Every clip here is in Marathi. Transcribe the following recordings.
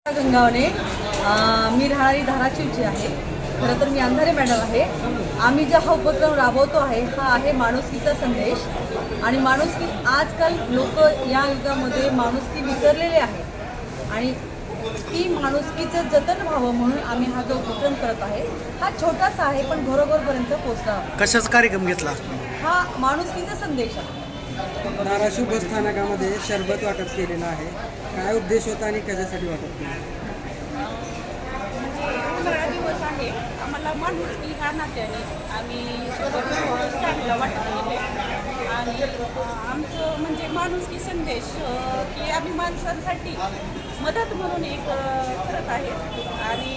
गंगावणे मी राहणारी धाराशिवची आहे. खरं तर मी अंधारे मॅडम आहे. आम्ही जो हा उपक्रम राबवतो आहे हा आहे माणुसकीचा संदेश. आणि माणुसकी आजकाल लोक या युगामध्ये माणुसकी विसरलेले आहेत आणि ती माणुसकीचं जतन व्हावं म्हणून आम्ही हा जो उपक्रम करत आहे हा छोटासा आहे पण घरोघरपर्यंत पोहोचला. कशाचा कार्यक्रम घेतला? हा माणुसकीचा संदेश आहे. धाराशिव बस स्थानकामध्ये शरबत वाटप केलेलं आहे. काय उद्देश होता आणि कशासाठी वाटप केलं? 15 दिवस आहे आम्हाला माणुसकी ह्या नात्याने आम्ही स्टँडला वाटप केले आणि आमचं म्हणजे माणुसकी संदेश की आम्ही माणसांसाठी मदत म्हणून एक करत आहे आणि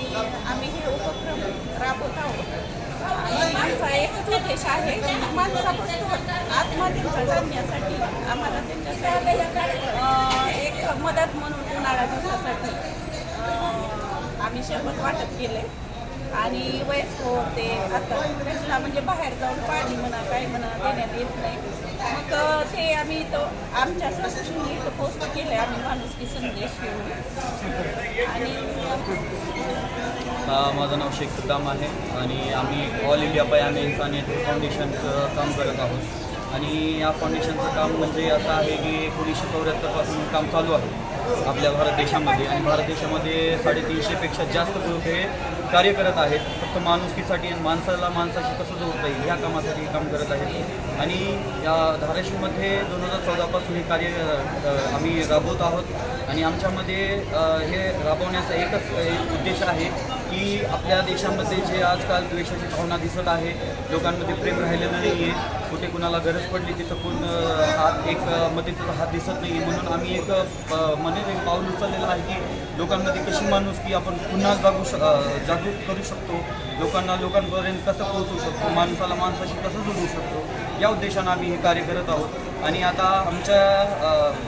आम्ही हे उपक्रम राबवत आहोत. आणि आमचा एकच उद्देश आहे माणसापासून आत्महत्येचा जाणण्यासाठी आम्हाला त्यांच्यासाठी एक मदत म्हणून उन्हाळ्या दिवसासाठी आम्ही शरबत वाटप केले आणि वयस्कर ते आता त्यांना म्हणजे बाहेर जाऊन पाणी म्हणा काय म्हणा देण्यात येत नाही. मग ते आम्ही इथं आमच्या संस्थेने इथं पोस्ट केले आम्ही माणुसकी संदेश घेऊन. आणि माझं नाव शेख सद्दाम आहे आणि आम्ही ऑल इंडिया पयामे इन्सानियत फाउंडेशनचं काम करत आहोत. आणि या फाउंडेशनचं काम म्हणजे असं आहे की 1974 काम चालू आहे आपल्या भारत देशामध्ये. आणि भारत देशामध्ये 350पेक्षा जास्त ग्रुप हे कार्य करत आहेत फक्त माणुसकीसाठी आणि माणसाला माणसाशी कसं जोडता येईल ह्या कामासाठी हे काम करत आहेत. आणि या धाराशिवमध्ये 2014 हे कार्य आम्ही राबवत आहोत. आणि आमच्यामध्ये हे राबवण्याचा एकच उद्देश आहे की आपल्या देशामध्ये जे आजकाल द्वेषाची भावना दिसत आहे, लोकांमध्ये प्रेम राहिलेलं नाही आहे, कुठे कुणाला गरज पडली तिथं कोण हात एक मदतीचा हात दिसत नाही. म्हणून आम्ही एक एक पाऊल उचललेलं आहे की लोकांमध्ये कशी माणुसकी आपण पुन्हा जागृत करू शकतो, लोकांपर्यंत कसं पोहोचू शकतो, माणसाला माणसाशी कसं जोडू शकतो या उद्देशानं आम्ही हे कार्य करत आहोत. आणि आता आमच्या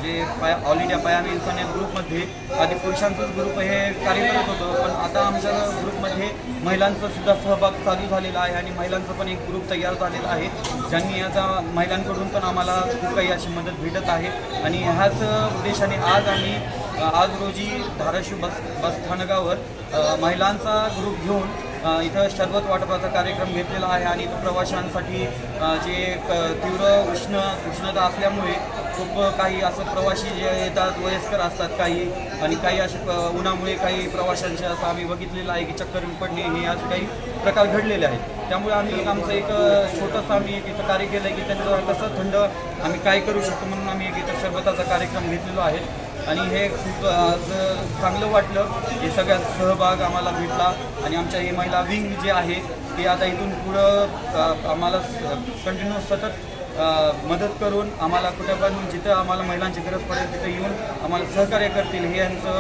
जे ऑल इंडिया पयामे इन्सानियत ग्रुपमध्ये आधी पुरुषांचंच ग्रुप हे कार्य करत होतं, पण आता आमच्या ग्रुपमध्ये महिलांचा सुद्धा सहभाग चालू झालेला आहे आणि महिलांचा पण एक ग्रुप तयार झालेला आहे ज्यांनी याचा महिलांकडून पण आम्हाला खूप काही अशी मदत भेटत आहे. आणि ह्याच उद्देशाने आज रोजी धाराशिव बस स्थानकावर महिलांचा ग्रुप घेऊन इथं शरबत वाटपाचा कार्यक्रम घेतलेला आहे. आणि इथं प्रवाशांसाठी जे तीव्र उष्णता असल्यामुळे खूप काही असं प्रवासी जे येतात वयस्कर असतात काही, आणि काही असे उन्हामुळे काही प्रवाशांचे असं आम्ही बघितलेलं आहे की चक्कर पडणे हे असे काही प्रकार घडलेले आहेत. त्यामुळे आम्ही आमचं एक छोटंसं आम्ही एक इथं कार्य केलं आहे की त्यांचं कसं थंड आम्ही काय करू शकतो म्हणून आम्ही एक इथं शरबताचा कार्यक्रम घेतलेला आहे. आणि हे खूप चांगलं वाटलं हे सगळ्यात सहभाग आम्हाला भेटला. आणि आमच्या ही महिला विंग जे आहे ते आता इथून पुढं आम्हाला कंटिन्यू सतत मदत करून आम्हाला कुठं पण जिथं आम्हाला महिलांची गरज पडेल तिथं येऊन आम्हाला सहकार्य करतील हे यांचं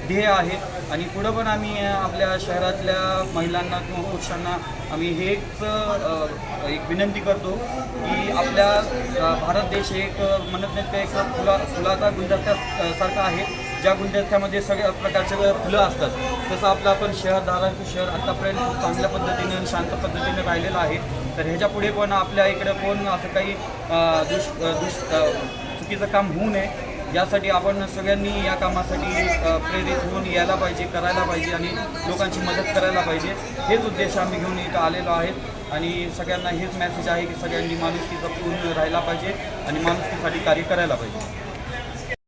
ध्येय आहे. आणि पुढं पण आम्ही आपल्या शहरातल्या महिलांना किंवा पुरुषांना आम्ही हेच एक विनंती करतो की आपल्या भारत देश एक म्हणत नाही का एक फुलाचा गुलदस्त्यासारखा आहे, ज्या गुलदस्त्यामध्ये सगळ्या प्रकारचे फुलं असतात तसं आपलं आपण धाराशिव शहर आत्तापर्यंत खूप चांगल्या पद्धतीनं आणि शांत पद्धतीनं राहिलेलं आहे. तर ह्याच्या पुढे पण आपल्या इकडे कोण असं काही चुकीचं काम होऊ नये यासाठी आपण सगळ्यांनी या कामासाठी प्रेरित होऊन यायला पाहिजे, करायला पाहिजे आणि लोकांची मदत करायला पाहिजे. हेच उद्देश आम्ही घेऊन इथं आलेलो आहेत. आणि सगळ्यांना हेच मेसेज आहे की सगळ्यांनी माणुसकीचा पूर्ण राहायला पाहिजे आणि माणुसकीसाठी कार्य करायला पाहिजे.